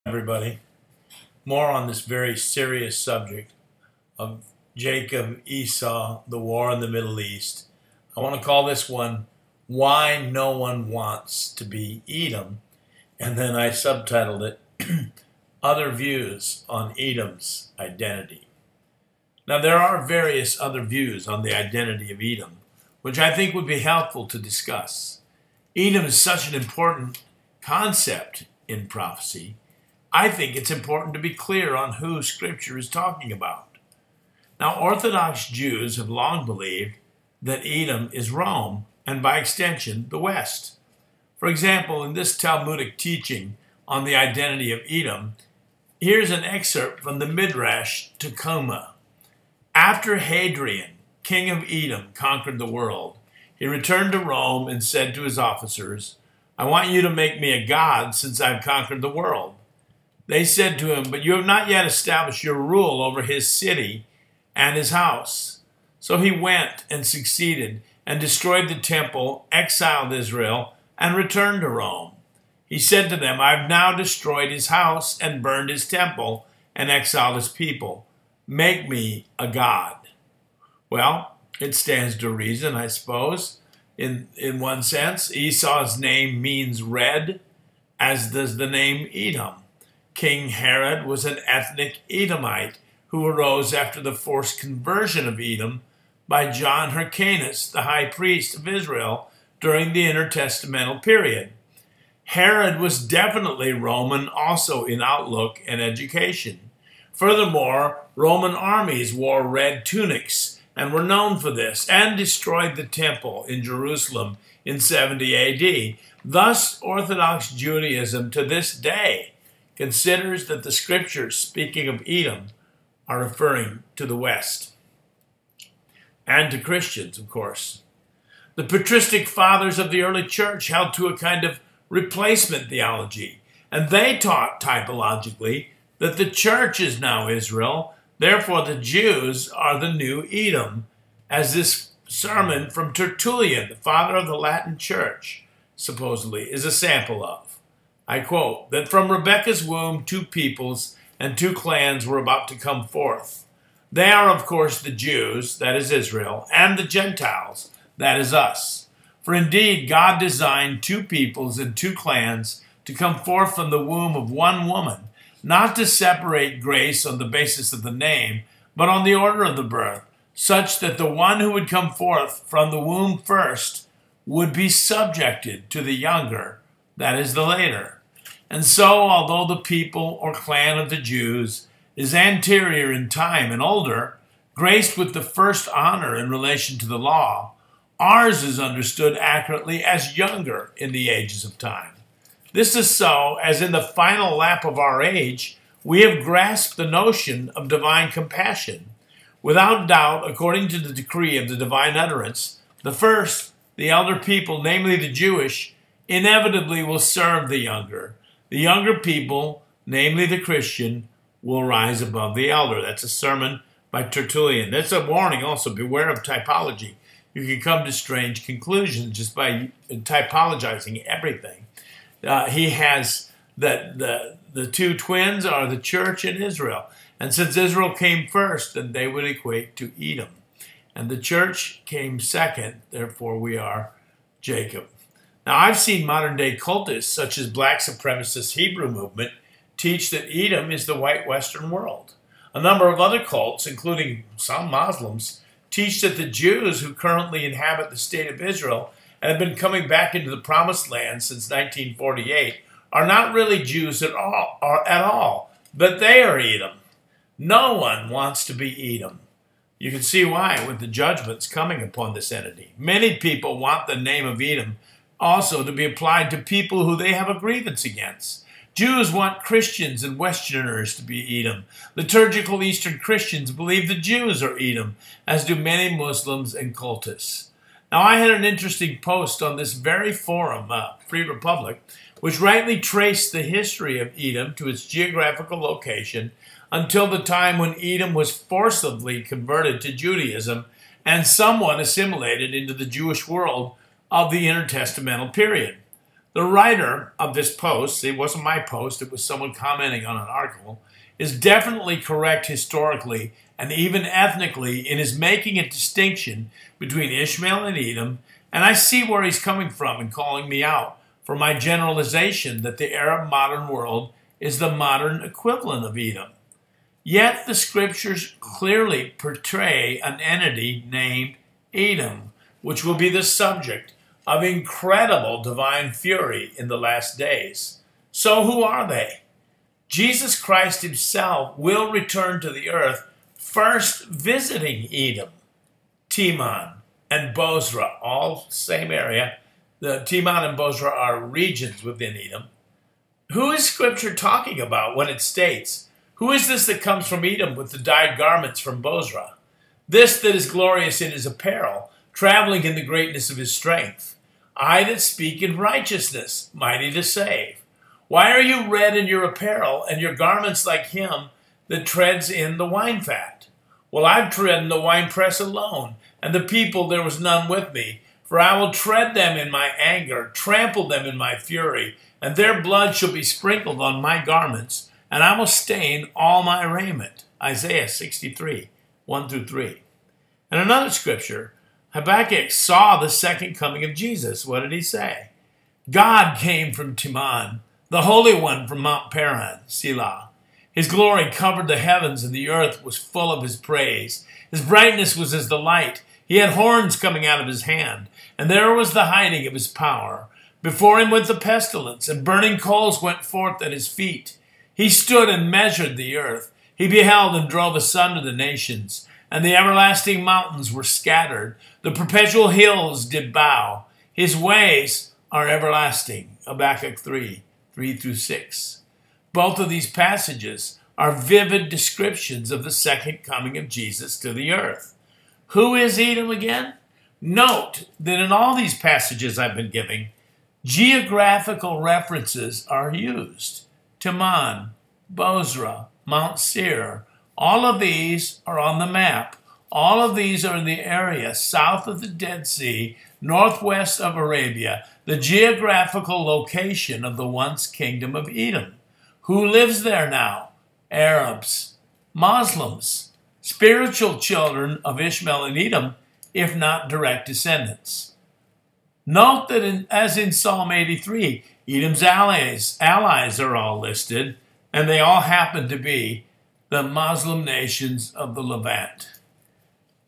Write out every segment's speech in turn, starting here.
Everybody. More on this very serious subject of Jacob, Esau, the war in the Middle East. I want to call this one, Why No One Wants to Be Edom. And then I subtitled it, Other Views on Edom's Identity. Now, there are various other views on the identity of Edom, which I think would be helpful to discuss. Edom is such an important concept in prophecy. I think it's important to be clear on who Scripture is talking about. Now, Orthodox Jews have long believed that Edom is Rome, and by extension, the West. For example, in this Talmudic teaching on the identity of Edom, here's an excerpt from the Midrash Takuma. After Hadrian, king of Edom, conquered the world, he returned to Rome and said to his officers, "I want you to make me a god since I've conquered the world." They said to him, "But you have not yet established your rule over his city and his house." So he went and succeeded and destroyed the temple, exiled Israel, and returned to Rome. He said to them, "I have now destroyed his house and burned his temple and exiled his people. Make me a god." Well, it stands to reason, I suppose. In one sense, Esau's name means red, as does the name Edom. King Herod was an ethnic Edomite who arose after the forced conversion of Edom by John Hyrcanus, the high priest of Israel, during the intertestamental period. Herod was definitely Roman also in outlook and education. Furthermore, Roman armies wore red tunics and were known for this, and destroyed the temple in Jerusalem in 70 AD. Thus, Orthodox Judaism to this day considers that the scriptures speaking of Edom are referring to the West. And to Christians, of course. The patristic fathers of the early church held to a kind of replacement theology, and they taught typologically that the church is now Israel, therefore the Jews are the new Edom, as this sermon from Tertullian, the father of the Latin church, supposedly is a sample of. I quote, that from Rebekah's womb 2 peoples and 2 clans were about to come forth. They are, of course, the Jews, that is Israel, and the Gentiles, that is us. For indeed, God designed 2 peoples and 2 clans to come forth from the womb of one woman, not to separate grace on the basis of the name, but on the order of the birth, such that the one who would come forth from the womb first would be subjected to the younger, that is the later. And so, although the people or clan of the Jews is anterior in time and older, graced with the first honor in relation to the law, ours is understood accurately as younger in the ages of time. This is so, as in the final lap of our age, we have grasped the notion of divine compassion. Without doubt, according to the decree of the divine utterance, the first, the elder people, namely the Jewish, inevitably will serve the younger. The younger people, namely the Christian, will rise above the elder. That's a sermon by Tertullian. That's a warning also. Beware of typology. You can come to strange conclusions just by typologizing everything. He has that the 2 twins are the church and Israel. And since Israel came first, then they would equate to Edom. And the church came second, therefore we are Jacob. Now, I've seen modern-day cultists, such as black supremacist Hebrew movement, teach that Edom is the white Western world. A number of other cults, including some Muslims, teach that the Jews who currently inhabit the state of Israel and have been coming back into the Promised Land since 1948 are not really Jews at all, but they are Edom. No one wants to be Edom. You can see why with the judgments coming upon this entity. Many people want the name of Edom also to be applied to people who they have a grievance against. Jews want Christians and Westerners to be Edom. Liturgical Eastern Christians believe the Jews are Edom, as do many Muslims and cultists. Now, I had an interesting post on this very forum, Free Republic, which rightly traced the history of Edom to its geographical location until the time when Edom was forcibly converted to Judaism and somewhat assimilated into the Jewish world of the intertestamental period. The writer of this post, it wasn't my post, it was someone commenting on an article, is definitely correct historically and even ethnically in his making a distinction between Ishmael and Edom, and I see where he's coming from in calling me out for my generalization that the Arab modern world is the modern equivalent of Edom. Yet the scriptures clearly portray an entity named Edom, which will be the subject of incredible divine fury in the last days. So who are they? Jesus Christ himself will return to the earth, first visiting Edom, Teman, and Bozrah, all same area. The Teman and Bozrah are regions within Edom. Who is Scripture talking about when it states, "Who is this that comes from Edom with the dyed garments from Bozrah? This that is glorious in his apparel, traveling in the greatness of his strength. I that speak in righteousness, mighty to save. Why are you red in your apparel, and your garments like him that treads in the wine fat? Well, I've trodden the winepress alone, and the people there was none with me. For I will tread them in my anger, trample them in my fury, and their blood shall be sprinkled on my garments, and I will stain all my raiment." Isaiah 63, 1-3. And another scripture, Habakkuk saw the second coming of Jesus. What did he say? God came from Teman, the Holy One from Mount Paran, Selah. His glory covered the heavens, and the earth was full of his praise. His brightness was as the light. He had horns coming out of his hand, and there was the hiding of his power. Before him went the pestilence, and burning coals went forth at his feet. He stood and measured the earth. He beheld and drove asunder the nations, and the everlasting mountains were scattered. The perpetual hills did bow. His ways are everlasting. Habakkuk 3, 3-6. Both of these passages are vivid descriptions of the second coming of Jesus to the earth. Who is Edom again? Note that in all these passages I've been giving, geographical references are used. Teman, Bozrah, Mount Seir, all of these are on the map. All of these are in the area south of the Dead Sea, northwest of Arabia, the geographical location of the once kingdom of Edom. Who lives there now? Arabs, Muslims, spiritual children of Ishmael and Edom, if not direct descendants. Note that as in Psalm 83, Edom's allies are all listed, and they all happen to be the Muslim nations of the Levant.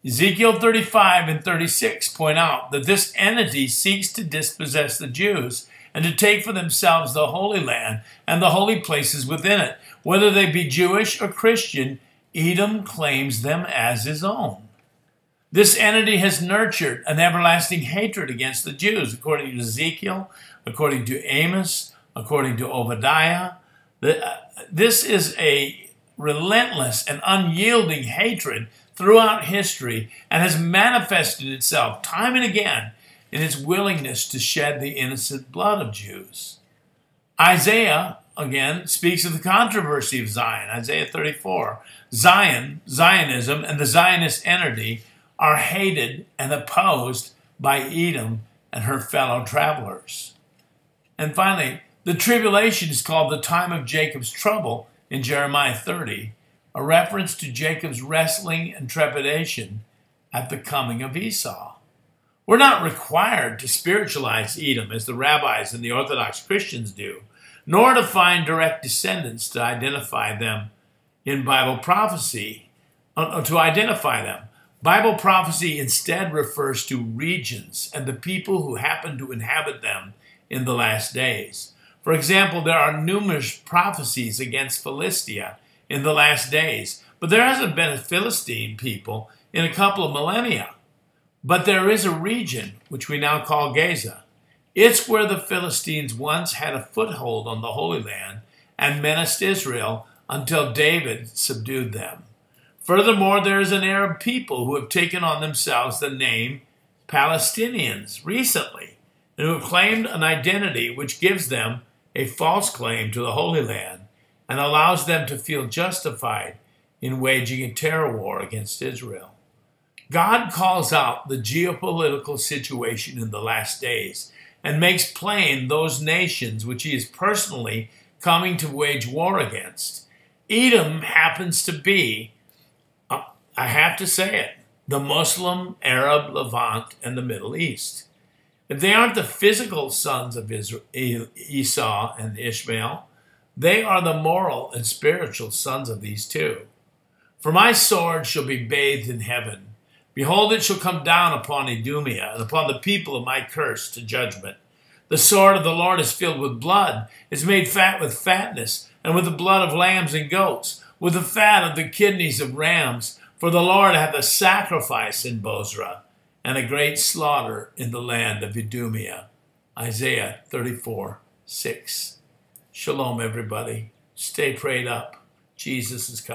Ezekiel 35 and 36 point out that this entity seeks to dispossess the Jews and to take for themselves the Holy Land and the holy places within it. Whether they be Jewish or Christian, Edom claims them as his own. This entity has nurtured an everlasting hatred against the Jews, according to Ezekiel, according to Amos, according to Obadiah. This is a relentless and unyielding hatred throughout history and has manifested itself time and again in its willingness to shed the innocent blood of Jews. Isaiah, again, speaks of the controversy of Zion. Isaiah 34. Zionism, and the Zionist entity are hated and opposed by Edom and her fellow travelers. And finally, the tribulation is called the time of Jacob's trouble in Jeremiah 30, a reference to Jacob's wrestling and trepidation at the coming of Esau. We're not required to spiritualize Edom as the rabbis and the Orthodox Christians do, nor to find direct descendants to identify them in Bible prophecy, Bible prophecy instead refers to regions and the people who happen to inhabit them in the last days. For example, there are numerous prophecies against Philistia in the last days, but there hasn't been a Philistine people in a couple of millennia. But there is a region, which we now call Gaza. It's where the Philistines once had a foothold on the Holy Land and menaced Israel until David subdued them. Furthermore, there is an Arab people who have taken on themselves the name Palestinians recently, and who have claimed an identity which gives them a false claim to the Holy Land and allows them to feel justified in waging a terror war against Israel. God calls out the geopolitical situation in the last days and makes plain those nations which he is personally coming to wage war against. Edom happens to be, I have to say it, the Muslim, Arab, Levant, and the Middle East. If they aren't the physical sons of Esau and Ishmael, they are the moral and spiritual sons of these two. For my sword shall be bathed in heaven. Behold, it shall come down upon Idumea and upon the people of my curse to judgment. The sword of the Lord is filled with blood, is made fat with fatness, and with the blood of lambs and goats, with the fat of the kidneys of rams. For the Lord hath a sacrifice in Bozrah, and a great slaughter in the land of Idumea. Isaiah 34:6. Shalom, everybody. Stay prayed up. Jesus is coming.